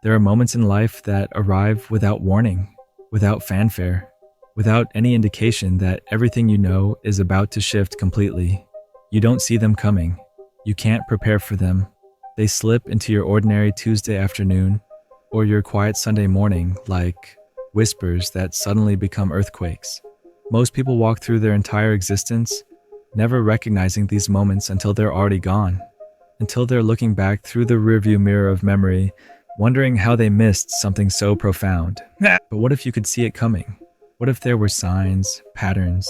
There are moments in life that arrive without warning, without fanfare, without any indication that everything you know is about to shift completely. You don't see them coming. You can't prepare for them. They slip into your ordinary Tuesday afternoon or your quiet Sunday morning like whispers that suddenly become earthquakes. Most people walk through their entire existence never recognizing these moments until they're already gone, until they're looking back through the rearview mirror of memory, wondering how they missed something so profound. But what if you could see it coming? What if there were signs, patterns,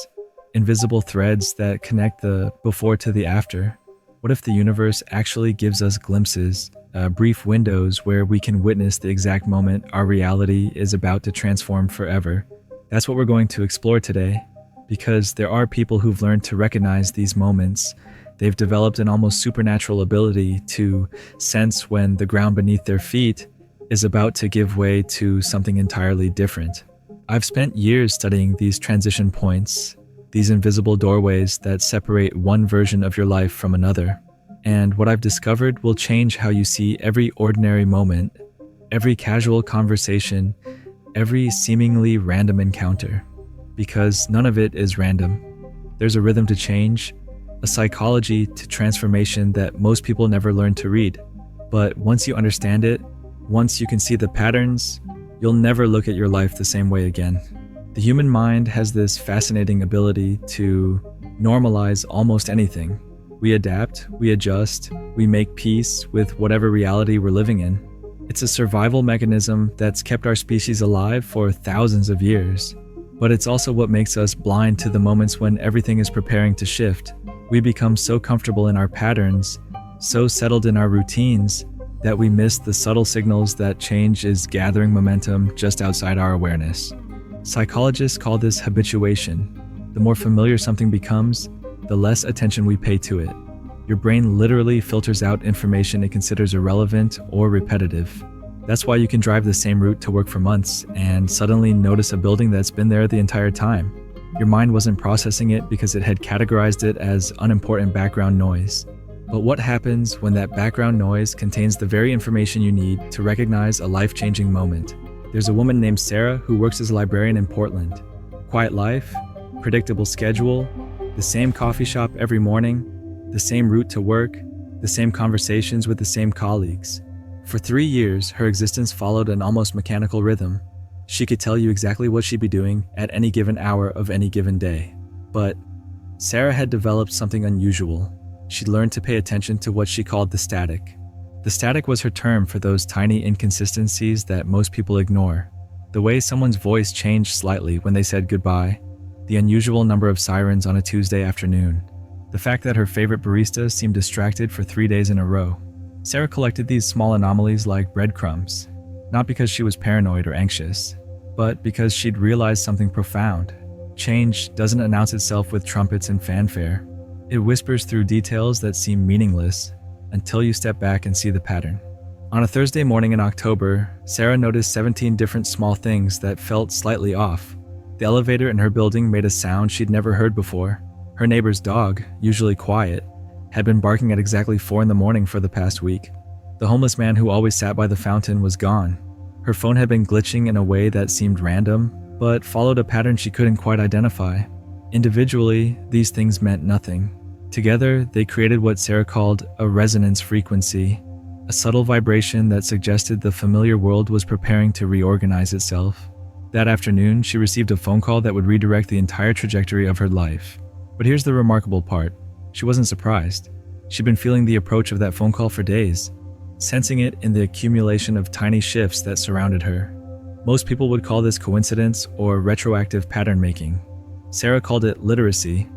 invisible threads that connect the before to the after? What if the universe actually gives us glimpses, brief windows where we can witness the exact moment our reality is about to transform forever? That's what we're going to explore today, because there are people who've learned to recognize these moments. They've developed an almost supernatural ability to sense when the ground beneath their feet is about to give way to something entirely different. I've spent years studying these transition points, these invisible doorways that separate one version of your life from another. And what I've discovered will change how you see every ordinary moment, every casual conversation, every seemingly random encounter. Because none of it is random. There's a rhythm to change, a psychology to transformation that most people never learn to read. But once you understand it, once you can see the patterns, you'll never look at your life the same way again. The human mind has this fascinating ability to normalize almost anything. We adapt, we adjust, we make peace with whatever reality we're living in. It's a survival mechanism that's kept our species alive for thousands of years. But it's also what makes us blind to the moments when everything is preparing to shift. We become so comfortable in our patterns, so settled in our routines, that we miss the subtle signals that change is gathering momentum just outside our awareness. Psychologists call this habituation. The more familiar something becomes, the less attention we pay to it. Your brain literally filters out information it considers irrelevant or repetitive. That's why you can drive the same route to work for months and suddenly notice a building that's been there the entire time. Your mind wasn't processing it because it had categorized it as unimportant background noise. But what happens when that background noise contains the very information you need to recognize a life-changing moment? There's a woman named Sarah who works as a librarian in Portland. Quiet life, predictable schedule, the same coffee shop every morning, the same route to work, the same conversations with the same colleagues. For 3 years, her existence followed an almost mechanical rhythm. She could tell you exactly what she'd be doing at any given hour of any given day. But Sarah had developed something unusual. She'd learned to pay attention to what she called the static. The static was her term for those tiny inconsistencies that most people ignore. The way someone's voice changed slightly when they said goodbye, the unusual number of sirens on a Tuesday afternoon, the fact that her favorite barista seemed distracted for 3 days in a row. Sarah collected these small anomalies like breadcrumbs, not because she was paranoid or anxious, but because she'd realized something profound. Change doesn't announce itself with trumpets and fanfare. It whispers through details that seem meaningless until you step back and see the pattern. On a Thursday morning in October, Sarah noticed 17 different small things that felt slightly off. The elevator in her building made a sound she'd never heard before. Her neighbor's dog, usually quiet, had been barking at exactly 4 a.m. for the past week. The homeless man who always sat by the fountain was gone. Her phone had been glitching in a way that seemed random, but followed a pattern she couldn't quite identify. Individually, these things meant nothing. Together, they created what Sarah called a resonance frequency, a subtle vibration that suggested the familiar world was preparing to reorganize itself. That afternoon, she received a phone call that would redirect the entire trajectory of her life. But here's the remarkable part. She wasn't surprised. She'd been feeling the approach of that phone call for days, sensing it in the accumulation of tiny shifts that surrounded her. Most people would call this coincidence or retroactive pattern making. Sarah called it literacy,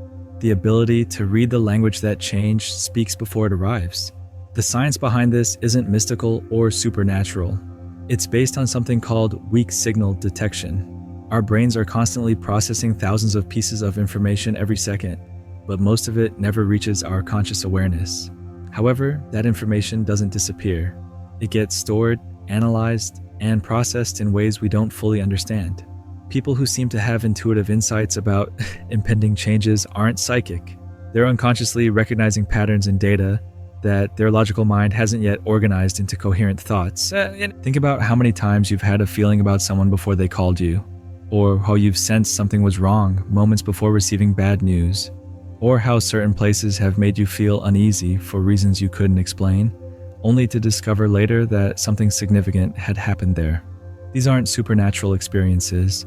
the ability to read the language that change speaks before it arrives. The science behind this isn't mystical or supernatural. It's based on something called weak signal detection. Our brains are constantly processing thousands of pieces of information every second, but most of it never reaches our conscious awareness. However, that information doesn't disappear. It gets stored, analyzed, and processed in ways we don't fully understand. People who seem to have intuitive insights about impending changes aren't psychic. They're unconsciously recognizing patterns in data that their logical mind hasn't yet organized into coherent thoughts. Think about how many times you've had a feeling about someone before they called you, or how you've sensed something was wrong moments before receiving bad news, or how certain places have made you feel uneasy for reasons you couldn't explain, only to discover later that something significant had happened there. These aren't supernatural experiences.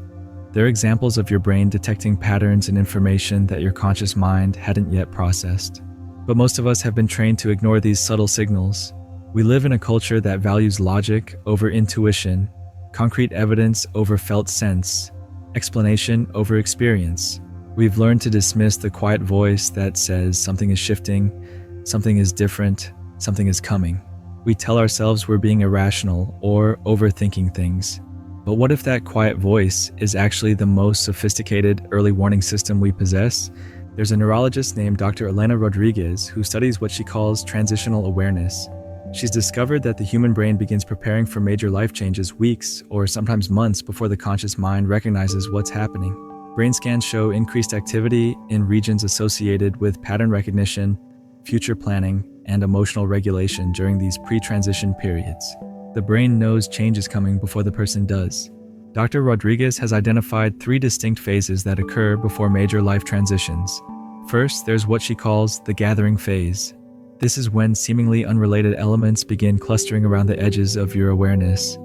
They're examples of your brain detecting patterns and information that your conscious mind hadn't yet processed. But most of us have been trained to ignore these subtle signals. We live in a culture that values logic over intuition, concrete evidence over felt sense, explanation over experience. We've learned to dismiss the quiet voice that says something is shifting, something is different, something is coming. We tell ourselves we're being irrational or overthinking things. But what if that quiet voice is actually the most sophisticated early warning system we possess? There's a neurologist named Dr. Elena Rodriguez who studies what she calls transitional awareness. She's discovered that the human brain begins preparing for major life changes weeks or sometimes months before the conscious mind recognizes what's happening. Brain scans show increased activity in regions associated with pattern recognition, future planning, and emotional regulation during these pre-transition periods. The brain knows change is coming before the person does. Dr. Rodriguez has identified 3 distinct phases that occur before major life transitions. First, there's what she calls the gathering phase. This is when seemingly unrelated elements begin clustering around the edges of your awareness.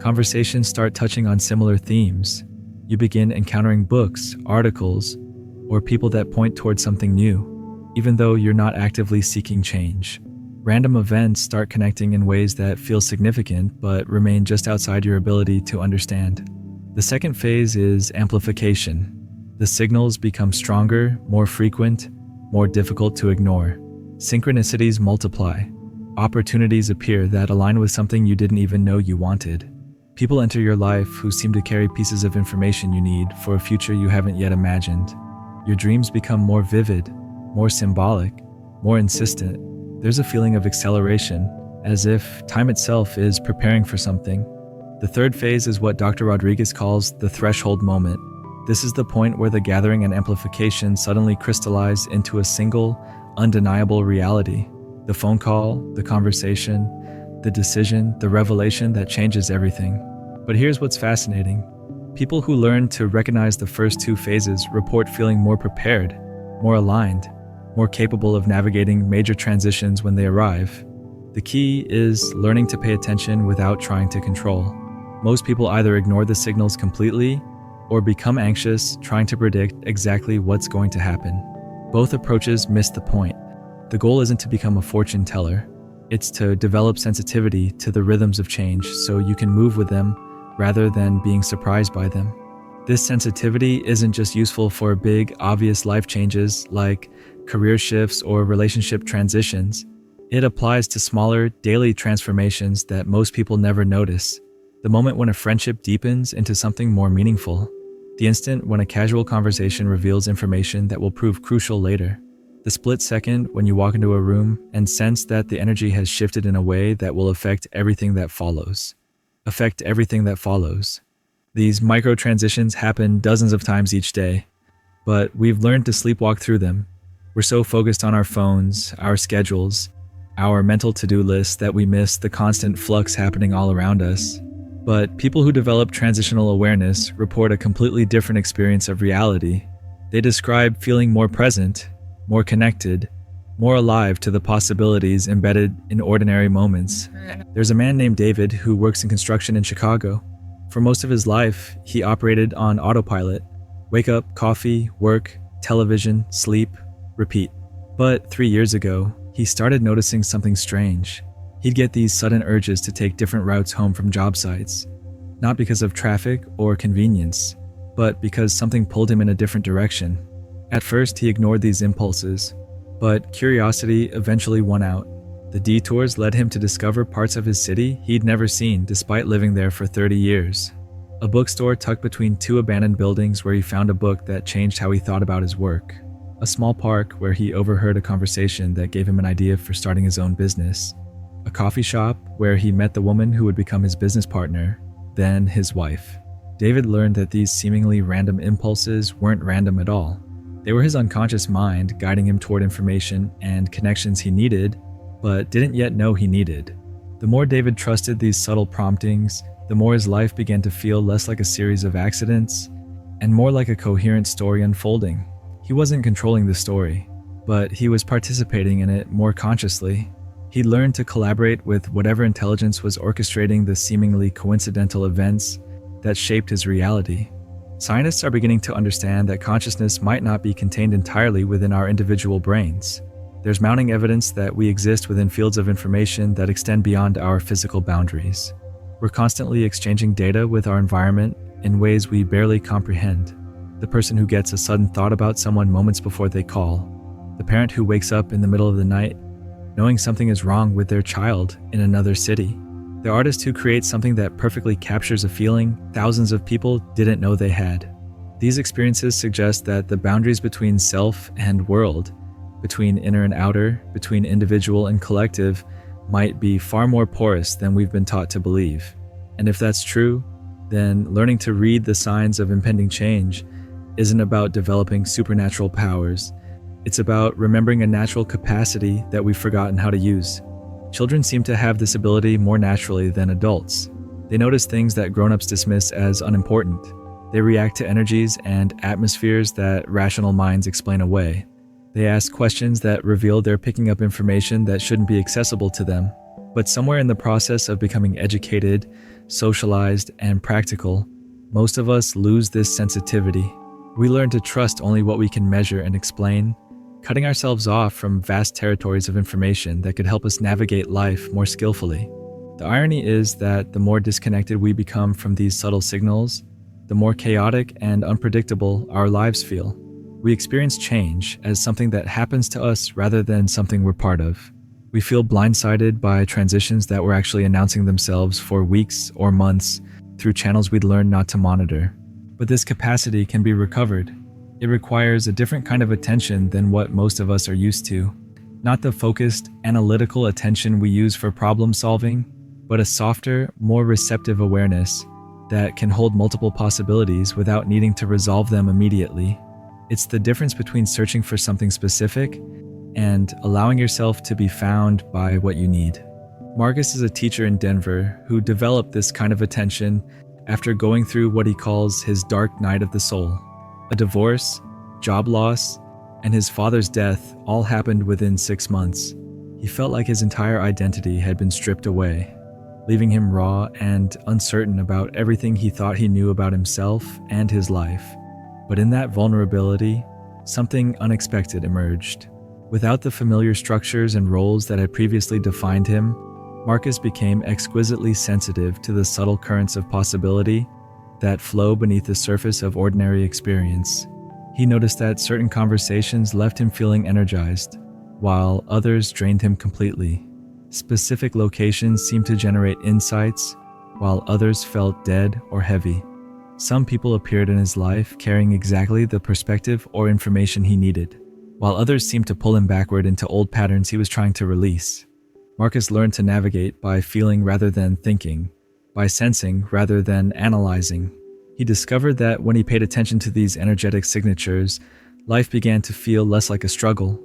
Conversations start touching on similar themes. You begin encountering books, articles, or people that point towards something new, even though you're not actively seeking change. Random events start connecting in ways that feel significant but remain just outside your ability to understand. The second phase is amplification. The signals become stronger, more frequent, more difficult to ignore. Synchronicities multiply. Opportunities appear that align with something you didn't even know you wanted. People enter your life who seem to carry pieces of information you need for a future you haven't yet imagined. Your dreams become more vivid, more symbolic, more insistent. There's a feeling of acceleration, as if time itself is preparing for something. The third phase is what Dr. Rodriguez calls the threshold moment. This is the point where the gathering and amplification suddenly crystallize into a single, undeniable reality. The phone call, the conversation, the decision, the revelation that changes everything. But here's what's fascinating. People who learn to recognize the first 2 phases report feeling more prepared, more aligned, more capable of navigating major transitions when they arrive. The key is learning to pay attention without trying to control. Most people either ignore the signals completely or become anxious trying to predict exactly what's going to happen. Both approaches miss the point. The goal isn't to become a fortune teller. It's to develop sensitivity to the rhythms of change so you can move with them rather than being surprised by them. This sensitivity isn't just useful for big, obvious life changes like career shifts or relationship transitions. It applies to smaller, daily transformations that most people never notice. The moment when a friendship deepens into something more meaningful. The instant when a casual conversation reveals information that will prove crucial later. The split second when you walk into a room and sense that the energy has shifted in a way that will affect everything that follows. These micro transitions happen dozens of times each day, but we've learned to sleepwalk through them. We're so focused on our phones, our schedules, our mental to-do lists that we miss the constant flux happening all around us. But people who develop transitional awareness report a completely different experience of reality. They describe feeling more present, more connected, more alive to the possibilities embedded in ordinary moments. There's a man named David who works in construction in Chicago. For most of his life, he operated on autopilot. Wake up, coffee, work, television, sleep, repeat. But 3 years ago, he started noticing something strange. He'd get these sudden urges to take different routes home from job sites, not because of traffic or convenience, but because something pulled him in a different direction. At first, he ignored these impulses, but curiosity eventually won out. The detours led him to discover parts of his city he'd never seen despite living there for 30 years. A bookstore tucked between 2 abandoned buildings where he found a book that changed how he thought about his work. A small park where he overheard a conversation that gave him an idea for starting his own business. A coffee shop where he met the woman who would become his business partner, then his wife. David learned that these seemingly random impulses weren't random at all. They were his unconscious mind guiding him toward information and connections he needed, but didn't yet know he needed. The more David trusted these subtle promptings, the more his life began to feel less like a series of accidents and more like a coherent story unfolding. He wasn't controlling the story, but he was participating in it more consciously. He learned to collaborate with whatever intelligence was orchestrating the seemingly coincidental events that shaped his reality. Scientists are beginning to understand that consciousness might not be contained entirely within our individual brains. There's mounting evidence that we exist within fields of information that extend beyond our physical boundaries. We're constantly exchanging data with our environment in ways we barely comprehend. The person who gets a sudden thought about someone moments before they call. The parent who wakes up in the middle of the night knowing something is wrong with their child in another city. The artist who creates something that perfectly captures a feeling thousands of people didn't know they had. These experiences suggest that the boundaries between self and world, between inner and outer, between individual and collective, might be far more porous than we've been taught to believe. And if that's true, then learning to read the signs of impending change isn't about developing supernatural powers. It's about remembering a natural capacity that we've forgotten how to use. Children seem to have this ability more naturally than adults. They notice things that grown-ups dismiss as unimportant. They react to energies and atmospheres that rational minds explain away. They ask questions that reveal they're picking up information that shouldn't be accessible to them. But somewhere in the process of becoming educated, socialized, and practical, most of us lose this sensitivity. We learn to trust only what we can measure and explain, cutting ourselves off from vast territories of information that could help us navigate life more skillfully. The irony is that the more disconnected we become from these subtle signals, the more chaotic and unpredictable our lives feel. We experience change as something that happens to us rather than something we're part of. We feel blindsided by transitions that were actually announcing themselves for weeks or months through channels we'd learned not to monitor. But this capacity can be recovered. It requires a different kind of attention than what most of us are used to. Not the focused, analytical attention we use for problem solving, but a softer, more receptive awareness that can hold multiple possibilities without needing to resolve them immediately. It's the difference between searching for something specific and allowing yourself to be found by what you need. Marcus is a teacher in Denver who developed this kind of attention after going through what he calls his dark night of the soul. A divorce, job loss, and his father's death all happened within 6 months. He felt like his entire identity had been stripped away, leaving him raw and uncertain about everything he thought he knew about himself and his life. But in that vulnerability, something unexpected emerged. Without the familiar structures and roles that had previously defined him, Marcus became exquisitely sensitive to the subtle currents of possibility that flow beneath the surface of ordinary experience. He noticed that certain conversations left him feeling energized, while others drained him completely. Specific locations seemed to generate insights, while others felt dead or heavy. Some people appeared in his life carrying exactly the perspective or information he needed, while others seemed to pull him backward into old patterns he was trying to release. Marcus learned to navigate by feeling rather than thinking, by sensing rather than analyzing. He discovered that when he paid attention to these energetic signatures, life began to feel less like a struggle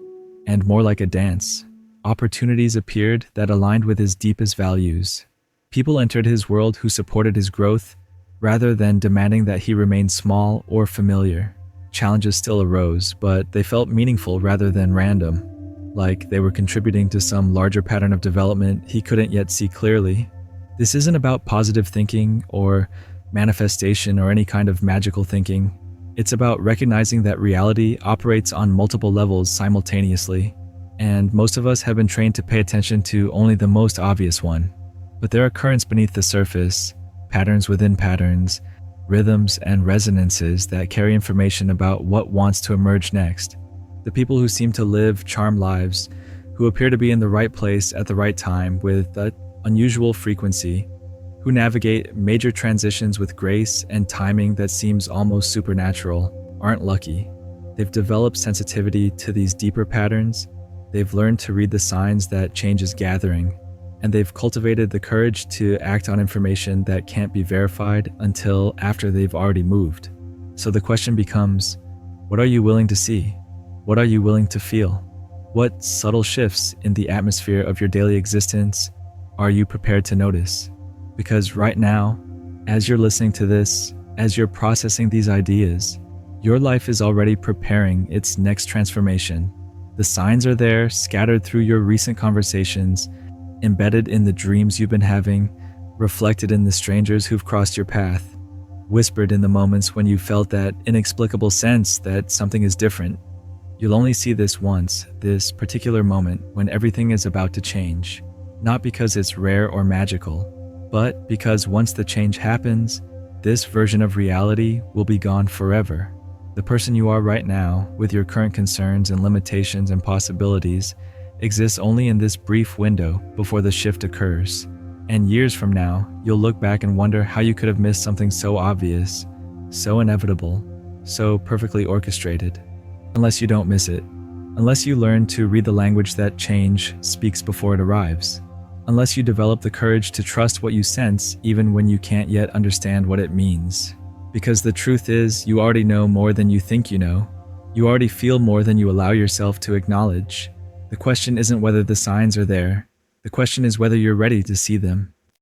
and more like a dance. Opportunities appeared that aligned with his deepest values. People entered his world who supported his growth rather than demanding that he remain small or familiar. Challenges still arose, but they felt meaningful rather than random, like they were contributing to some larger pattern of development he couldn't yet see clearly. This isn't about positive thinking or manifestation or any kind of magical thinking. It's about recognizing that reality operates on multiple levels simultaneously, and most of us have been trained to pay attention to only the most obvious one. But there are currents beneath the surface, patterns within patterns, rhythms and resonances that carry information about what wants to emerge next. The people who seem to live charmed lives, who appear to be in the right place at the right time with an unusual frequency, who navigate major transitions with grace and timing that seems almost supernatural, aren't lucky. They've developed sensitivity to these deeper patterns, they've learned to read the signs that change is gathering, and they've cultivated the courage to act on information that can't be verified until after they've already moved. So the question becomes, what are you willing to see? What are you willing to feel? What subtle shifts in the atmosphere of your daily existence are you prepared to notice? Because right now, as you're listening to this, as you're processing these ideas, your life is already preparing its next transformation. The signs are there, scattered through your recent conversations, embedded in the dreams you've been having, reflected in the strangers who've crossed your path, whispered in the moments when you felt that inexplicable sense that something is different. You'll only see this once, this particular moment when everything is about to change, not because it's rare or magical, but because once the change happens, this version of reality will be gone forever. The person you are right now, with your current concerns and limitations and possibilities, exists only in this brief window before the shift occurs. And years from now, you'll look back and wonder how you could have missed something so obvious, so inevitable, so perfectly orchestrated. Unless you don't miss it. Unless you learn to read the language that change speaks before it arrives. Unless you develop the courage to trust what you sense even when you can't yet understand what it means. Because the truth is, you already know more than you think you know. You already feel more than you allow yourself to acknowledge. The question isn't whether the signs are there. The question is whether you're ready to see them.